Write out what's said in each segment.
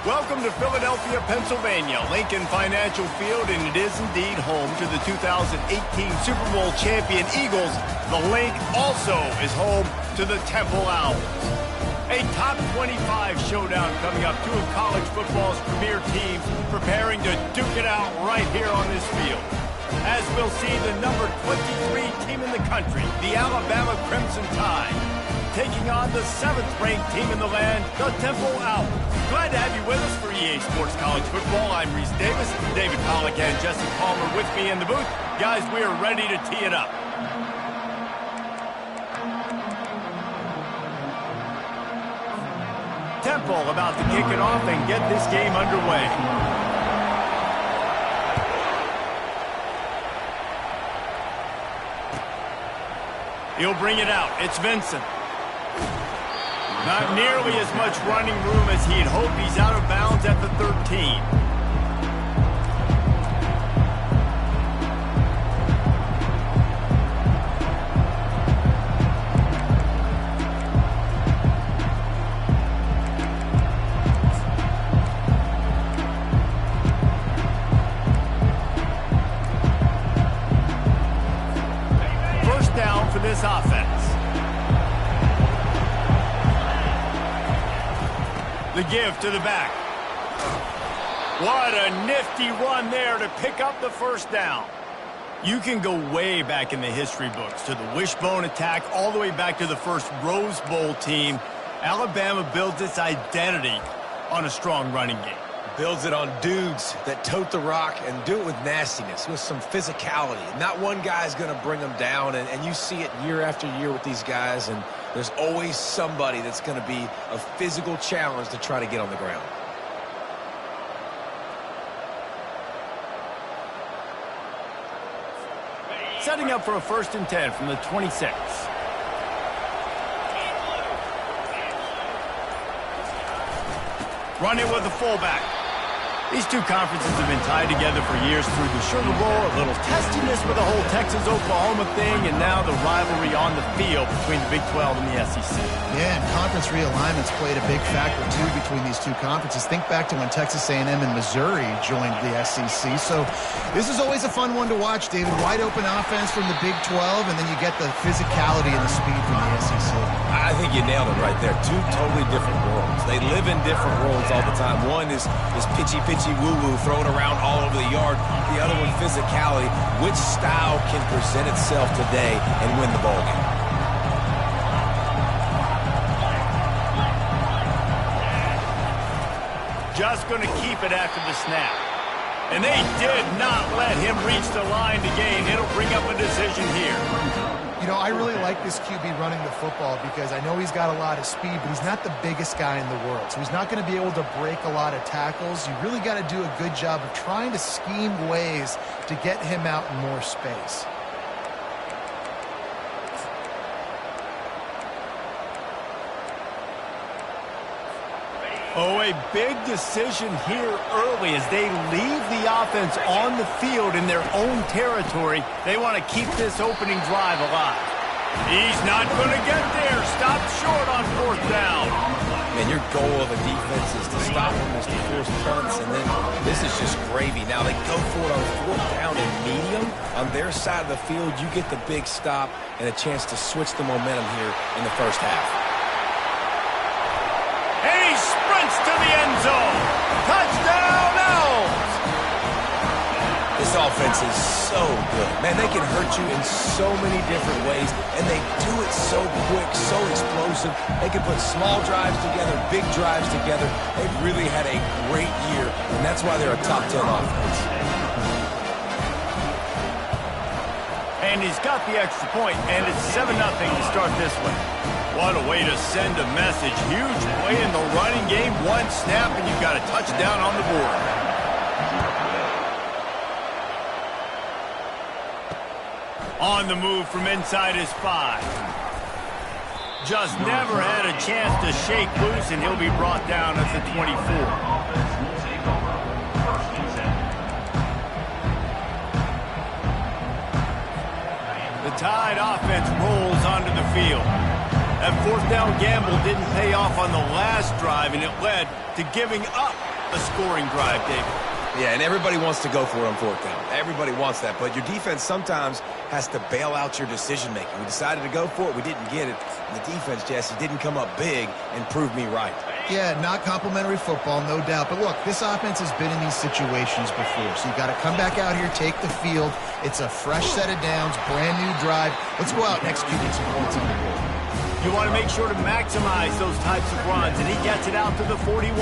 Welcome to Philadelphia, Pennsylvania, Lincoln Financial Field, and it is indeed home to the 2018 Super Bowl champion Eagles. The Link also is home to the Temple Owls. A top 25 showdown coming up. Two of college football's premier teams preparing to duke it out right here on this field. As we'll see the number 23 team in the country, the Alabama Crimson Tide, taking on the 7th-ranked team in the land, the Temple Owls. Glad to have you with us for EA Sports College Football. I'm Reese Davis, David Pollack and Jesse Palmer with me in the booth. Guys, we are ready to tee it up. Temple about to kick it off and get this game underway. He'll bring it out. It's Vincent. Not nearly as much running room as he'd hoped. He's out of bounds at the 13. First down for this offense. The give to the back. What a nifty run there to pick up the first down. You can go way back in the history books to the wishbone attack, all the way back to the first Rose Bowl team. Alabama builds its identity on a strong running game. Builds it on dudes that tote the rock and do it with nastiness, with some physicality. Not one guy's going to bring them down, and you see it year after year with these guys, and there's always somebody that's going to be a physical challenge to try to get on the ground. Setting up for a 1st and 10 from the 26. Run it with the fullback. These two conferences have been tied together for years through the Sugar Bowl, a little testiness with the whole Texas-Oklahoma thing, and now the rivalry on the field between the Big 12 and the SEC. Yeah, and conference realignments played a big factor, too, between these two conferences. Think back to when Texas A&M and Missouri joined the SEC. So this is always a fun one to watch, David. Wide open offense from the Big 12, and then you get the physicality and the speed from the SEC. I think you nailed it right there. Two totally different worlds. They live in different worlds all the time. One is pitchy woo-woo, throwing around all over the yard. The other one, physicality. Which style can present itself today and win the ball game? Just going to keep it after the snap. And they did not let him reach the line to gain. It'll bring up a decision here. You know, I really like this QB running the football because I know he's got a lot of speed, but he's not the biggest guy in the world. So he's not going to be able to break a lot of tackles. You really got to do a good job of trying to scheme ways to get him out in more space. Oh, a big decision here early as they leave the offense on the field in their own territory. They want to keep this opening drive alive. He's not going to get there. Stopped short on 4th down. And your goal of a defense is to stop them, is to force punts, and then this is just gravy. Now they go for it on 4th down and medium. On their side of the field, you get the big stop and a chance to switch the momentum here in the first half. To the end zone. Touchdown, Owls! This offense is so good. Man, they can hurt you in so many different ways, and they do it so quick, so explosive. They can put small drives together, big drives together. They've really had a great year, and that's why they're a top 10 offense. And he's got the extra point, and it's 7-0 to start this one. What a way to send a message. Huge play in the running game. One snap, and you've got a touchdown on the board. On the move from inside his 5. Just never had a chance to shake loose, and he'll be brought down at the 24. The Tide offense rolls onto the field. That 4th down gamble didn't pay off on the last drive, and it led to giving up a scoring drive, David. Yeah, and everybody wants to go for it on fourth down. Everybody wants that, but your defense sometimes has to bail out your decision-making. We decided to go for it. We didn't get it. And the defense, Jesse, didn't come up big and prove me right. Yeah, not complimentary football, no doubt. But look, this offense has been in these situations before, so you got to come back out here, take the field. It's a fresh set of downs, brand new drive. Let's go out and execute some points on the board. You want to make sure to maximize those types of runs, and he gets it out to the 41.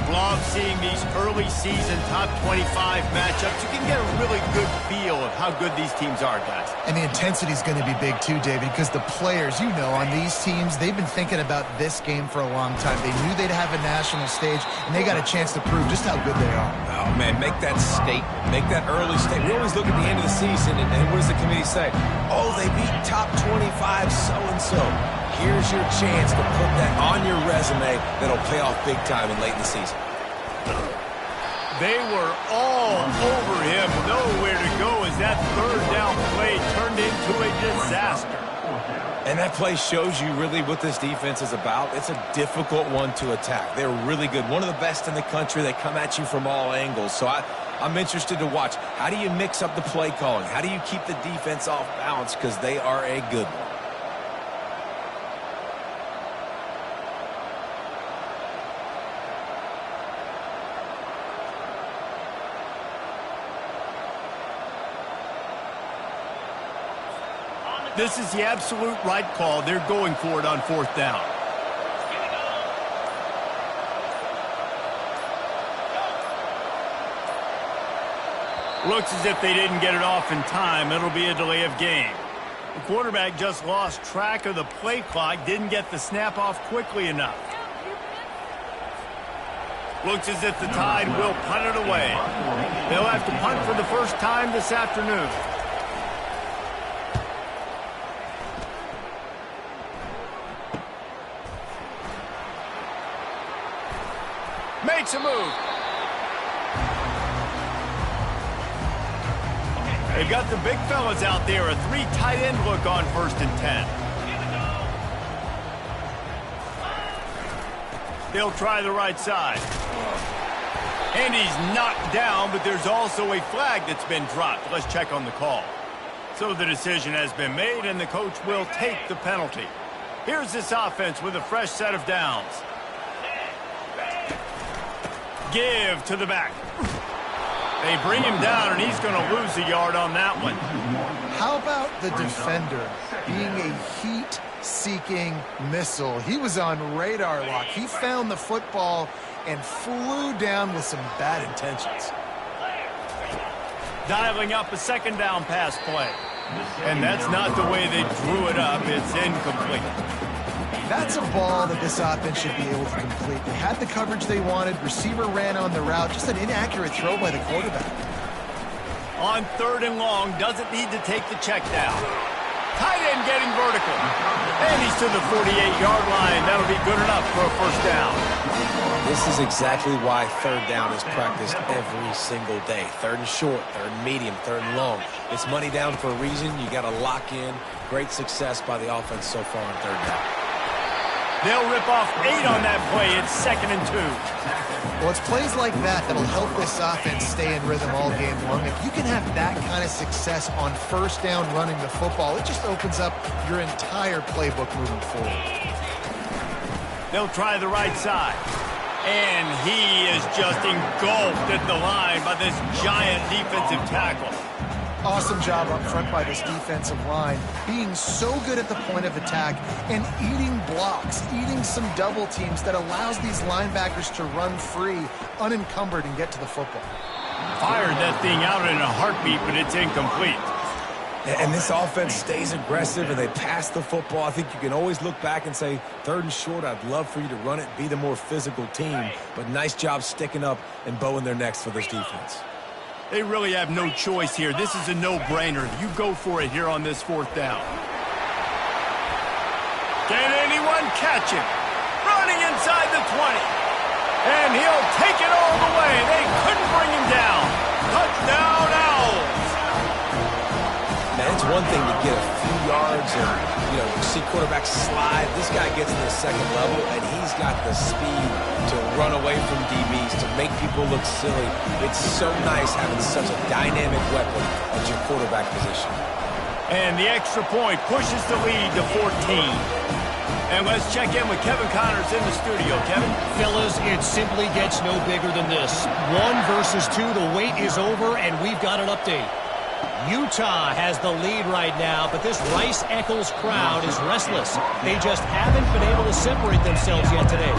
Love seeing these early season top 25 matchups. You can get a really good feel of how good these teams are, guys. And the intensity is going to be big too, David, because the players, you know, on these teams, they've been thinking about this game for a long time. They knew they'd have a national stage, and they got a chance to prove just how good they are. Oh, man, make that statement. Make that early statement. We always look at the end of the season, and what does the committee say? Oh, they beat top 25 so-and-so. Here's your chance to put that on your resume that'll pay off big time and late in the season. They were all over him. Nowhere to go as that third down play turned into a disaster. And that play shows you really what this defense is about. It's a difficult one to attack. They're really good. One of the best in the country. They come at you from all angles. So I'm interested to watch. How do you mix up the play calling? How do you keep the defense off balance? Because they are a good one. This is the absolute right call. They're going for it on fourth down. Looks as if they didn't get it off in time. It'll be a delay of game. The quarterback just lost track of the play clock, didn't get the snap off quickly enough. Looks as if the Tide will punt it away. They'll have to punt for the first time this afternoon. Makes a move. They've got the big fellas out there. A three tight end look on 1st and 10. They'll try the right side. And he's knocked down, but there's also a flag that's been dropped. Let's check on the call. So the decision has been made, and the coach will take the penalty. Here's this offense with a fresh set of downs. Give to the back. They bring him down, and he's going to lose a yard on that one. How about the defender being a heat-seeking missile? He was on radar lock. He found the football and flew down with some bad intentions. Dialing up a second down pass play. And that's not the way they drew it up. It's incomplete. That's a ball that this offense should be able to complete. They had the coverage they wanted. Receiver ran on the route. Just an inaccurate throw by the quarterback. On 3rd and long, doesn't need to take the check down. Tight end getting vertical. And he's to the 48-yard line. That'll be good enough for a first down. This is exactly why 3rd down is practiced every single day. 3rd and short, 3rd and medium, 3rd and long. It's money down for a reason. You got to lock in. Great success by the offense so far on 3rd down. They'll rip off 8 on that play. It's 2nd and 2. Well, it's plays like that that'll help this offense stay in rhythm all game long. If you can have that kind of success on 1st down running the football, it just opens up your entire playbook moving forward. They'll try the right side. And he is just engulfed at the line by this giant defensive tackle. Awesome job up front by this defensive line, being so good at the point of attack and eating blocks, eating some double teams that allows these linebackers to run free, unencumbered, and get to the football. Fired that thing out in a heartbeat, but it's incomplete. And this offense stays aggressive, and they pass the football. I think you can always look back and say, 3rd and short, I'd love for you to run it, be the more physical team. But nice job sticking up and bowing their necks for this defense. They really have no choice here. This is a no-brainer. You go for it here on this 4th down. Can anyone catch him? Running inside the 20. And he'll take it all the way. They couldn't bring him down. Touchdown, Owls. Man, it's one one thing to get a few yards and, you know, see quarterbacks slide. This guy gets to the second level, and he's got the speed to run away from DBs, to make people look silly. It's so nice having such a dynamic weapon at your quarterback position. And the extra point pushes the lead to 14. And let's check in with Kevin Connors in the studio. Kevin? Fellas, it simply gets no bigger than this. 1 versus 2, the wait is over, and we've got an update. Utah has the lead right now, but this Rice-Eccles crowd is restless. They just haven't been able to separate themselves yet today.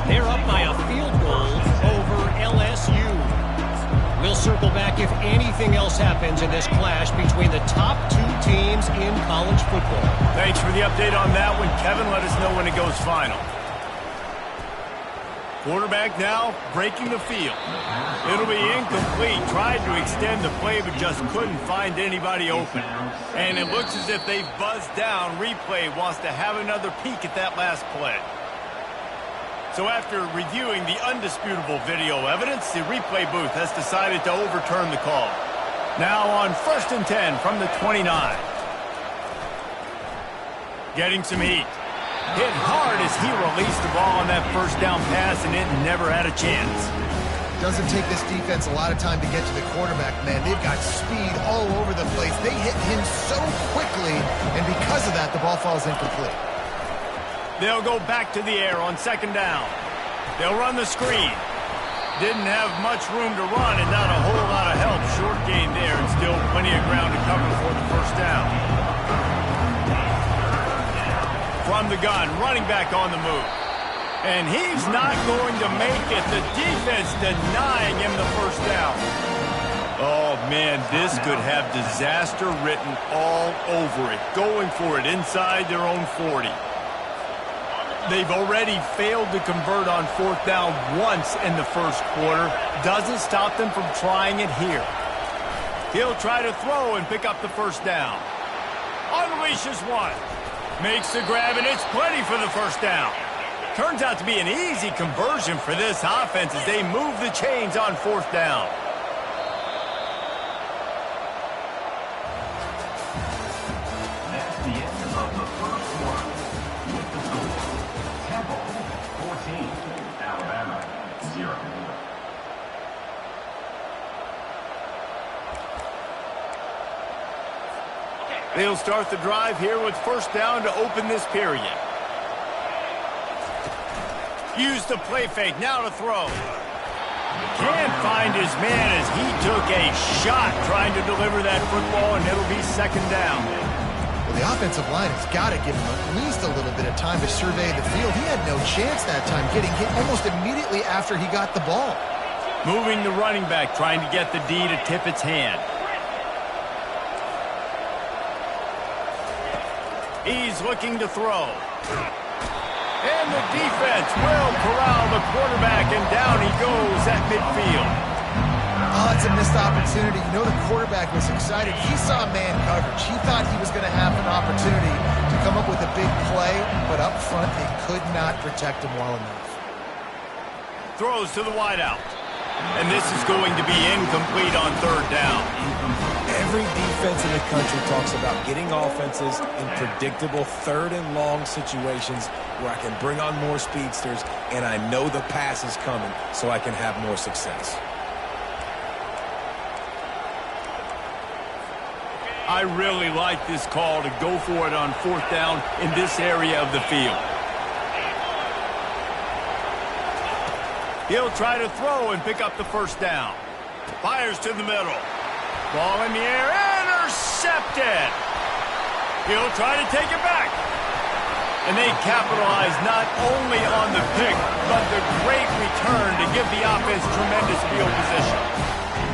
They're up by a field goal over LSU. We'll circle back if anything else happens in this clash between the top 2 teams in college football. Thanks for the update on that one, Kevin. Let us know when it goes final. Quarterback now breaking the field. It'll be incomplete. Tried to extend the play, but just couldn't find anybody open. And it looks as if they've buzzed down. Replay wants to have another peek at that last play. So after reviewing the undisputable video evidence, the replay booth has decided to overturn the call. Now on 1st and 10 from the 29. Getting some heat. Hit hard as he released the ball on that first down pass, and it never had a chance. Doesn't take this defense a lot of time to get to the quarterback, man. They've got speed all over the place. They hit him so quickly, and because of that, the ball falls incomplete. They'll go back to the air on 2nd down. They'll run the screen. Didn't have much room to run and not a whole lot of help. Short gain there and still plenty of ground to cover for the 1st down. From the gun, running back on the move. And he's not going to make it. The defense denying him the 1st down. Oh, man, this could have disaster written all over it. Going for it inside their own 40. They've already failed to convert on 4th down once in the 1st quarter. Doesn't stop them from trying it here. He'll try to throw and pick up the 1st down. Unleashes one. Makes the grab, and it's plenty for the 1st down. Turns out to be an easy conversion for this offense as they move the chains on 4th down. That's the end of the first quarter. With the score, Temple 14, Alabama 0. They'll start the drive here with 1st down to open this period. Use the play fake, now to throw. Can't find his man as he took a shot trying to deliver that football, and it'll be 2nd down. Well, the offensive line has got to give him at least a little bit of time to survey the field. He had no chance that time, getting hit almost immediately after he got the ball. Moving the running back, trying to get the D to tip its hand. He's looking to throw. And the defense will corral the quarterback, and down he goes at midfield. Oh, it's a missed opportunity. You know the quarterback was excited. He saw man coverage. He thought he was going to have an opportunity to come up with a big play, but up front they could not protect him well enough. Throws to the wideout. And this is going to be incomplete on 3rd down. Every defense in the country talks about getting offenses in predictable 3rd and long situations where I can bring on more speedsters and I know the pass is coming so I can have more success. I really like this call to go for it on 4th down in this area of the field. He'll try to throw and pick up the 1st down. Fires to the middle. Ball in the air, intercepted. He'll try to take it back. And they capitalize not only on the pick, but the great return to give the offense tremendous field position.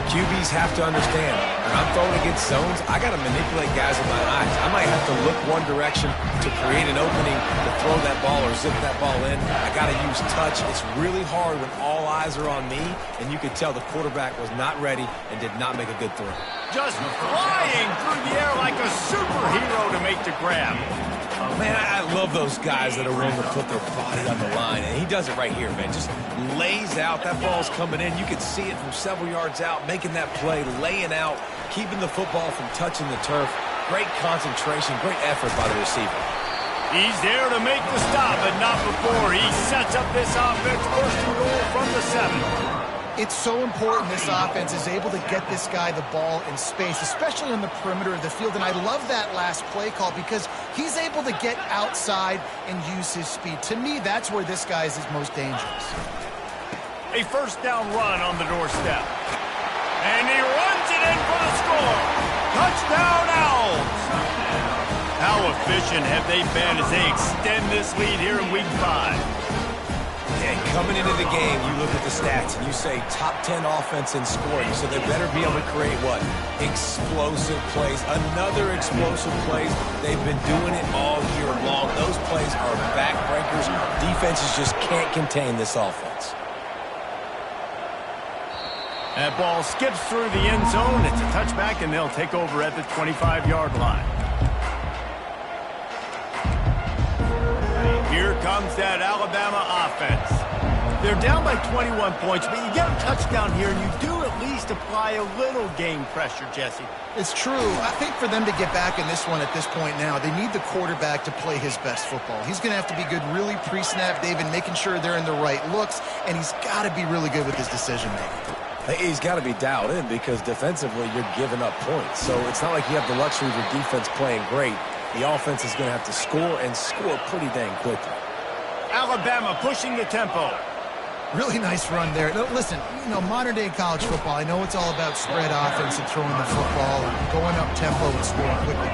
QBs have to understand, when I'm throwing against zones, I got to manipulate guys with my eyes. I might have to look one direction to create an opening to throw that ball or zip that ball in. I got to use touch. It's really hard when all eyes are on me, and you could tell the quarterback was not ready and did not make a good throw. Just flying through the air like a superhero to make the grab. Man, I love those guys that are willing to put their body on the line, and he does it right here, man. Just lays out. That ball's coming in. You can see it from several yards out, making that play, laying out, keeping the football from touching the turf. Great concentration, great effort by the receiver. He's there to make the stop, but not before. He sets up this offense, first and goal from the 7. It's so important this offense is able to get this guy the ball in space, especially on the perimeter of the field. And I love that last play call because he's able to get outside and use his speed. To me, that's where this guy is his most dangerous. A first down run on the doorstep. And he runs it in for the score. Touchdown, Owls. How efficient have they been as they extend this lead here in Week 5? And coming into the game, you look at the stats and you say top 10 offense in scoring, so they better be able to create what? Explosive plays. Another explosive plays. They've been doing it all year long. Those plays are backbreakers. Defenses just can't contain this offense. That ball skips through the end zone. It's a touchback, and they'll take over at the 25-yard line. Here comes that Alabama offense. They're down by 21 points, but you get a touchdown here, and you do at least apply a little game pressure, Jesse. It's true. I think for them to get back in this one at this point now, they need the quarterback to play his best football. He's going to have to be good really pre-snap, David, making sure they're in the right looks, and he's got to be really good with his decision-making. He's got to be dialed in because defensively you're giving up points. So it's not like you have the luxury of your defense playing great. The offense is going to have to score and score pretty dang quickly. Alabama pushing the tempo. Really nice run there. No, listen, you know, modern-day college football, I know it's all about spread offense and throwing the football and going up tempo and scoring quickly.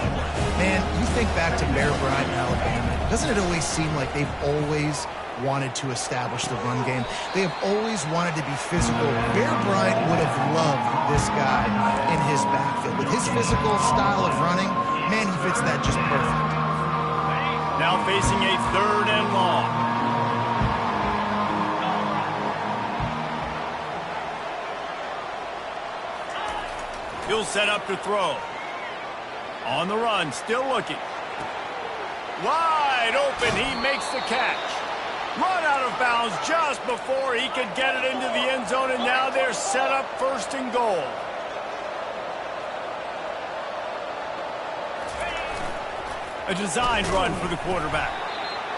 Man, you think back to Bear Bryant in Alabama, doesn't it always seem like they've always wanted to establish the run game? They have always wanted to be physical. Bear Bryant would have loved this guy in his backfield. With his physical style of running, man, he fits that just perfect. Now facing a 3rd and long. He'll set up to throw. On the run, still looking. Wide open, he makes the catch. Run out of bounds just before he could get it into the end zone, and now they're set up 1st and goal. A designed run for the quarterback.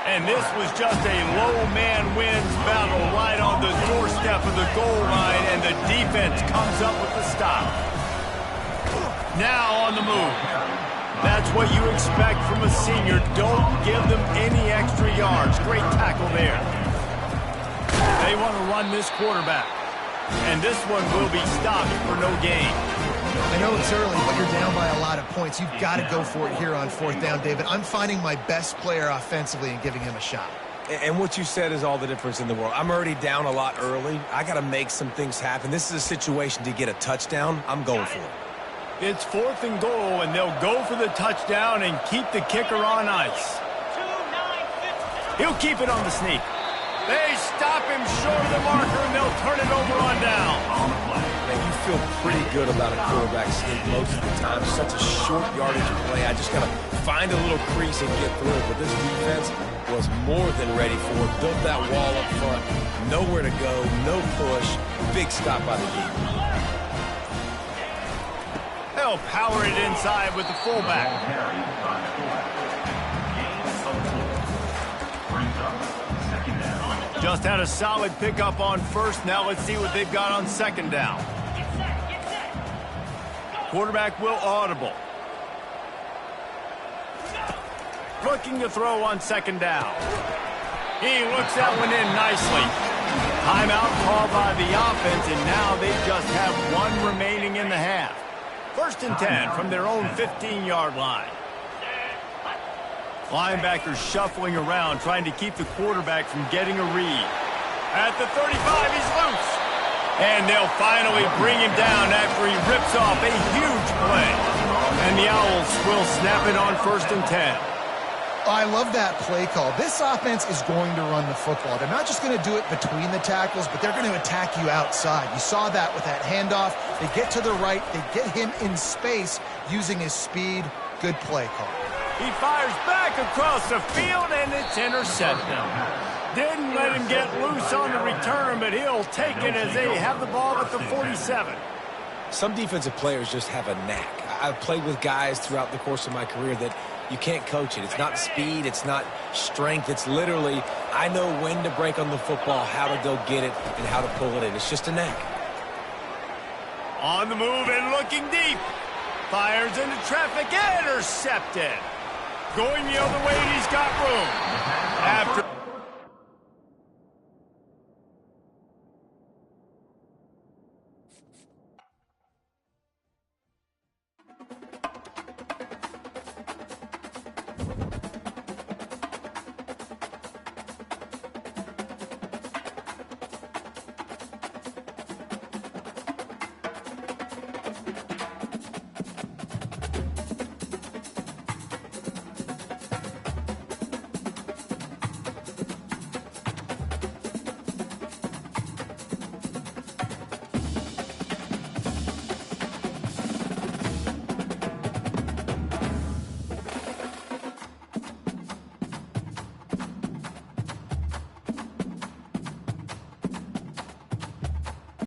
And this was just a low man wins battle right on the doorstep of the goal line, and the defense comes up with the stop. Now on the move. That's what you expect from a senior. Don't give them any extra yards. Great tackle there. They want to run this quarterback. And this one will be stopped for no gain. I know it's early, but you're down by a lot of points. You've got to go for it here on 4th down, David. I'm finding my best player offensively and giving him a shot. And what you said is all the difference in the world. I'm already down a lot early. I got to make some things happen. This is a situation to get a touchdown. I'm going for it. It's 4th and goal, and they'll go for the touchdown and keep the kicker on ice. He'll keep it on the sneak. They stop him short of the marker, and they'll turn it over on down. Man, you feel pretty good about a quarterback sneak most of the time. Such a short yardage play. I just got to find a little crease and get through it. But this defense was more than ready for it. Built that wall up front. Nowhere to go, no push. Big stop by the defense. They'll power it inside with the fullback. Just had a solid pickup on 1st. Now let's see what they've got on 2nd down. Quarterback will audible. Looking to throw on 2nd down. He looks that one in nicely. Timeout called by the offense, and now they just have 1 remaining in the half. 1st and 10 from their own 15-yard line. Linebackers shuffling around, trying to keep the quarterback from getting a read. At the 35, he's loose. And they'll finally bring him down after he rips off a huge play. And the Owls will snap it on 1st and 10. I love that play call. This offense is going to run the football. They're not just going to do it between the tackles, but they're going to attack you outside. You saw that with that handoff. They get to the right. They get him in space using his speed. Good play call. He fires back across the field, and it's intercepted. Didn't let him get loose on the return, but he'll take it as they have the ball at the 47. Some defensive players just have a knack. I've played with guys throughout the course of my career that you can't coach it. It's not speed. It's not strength. It's literally, I know when to break on the football, how to go get it, and how to pull it in. It's just a knack. On the move and looking deep. Fires into traffic, intercepted. Going the other way, and he's got room. After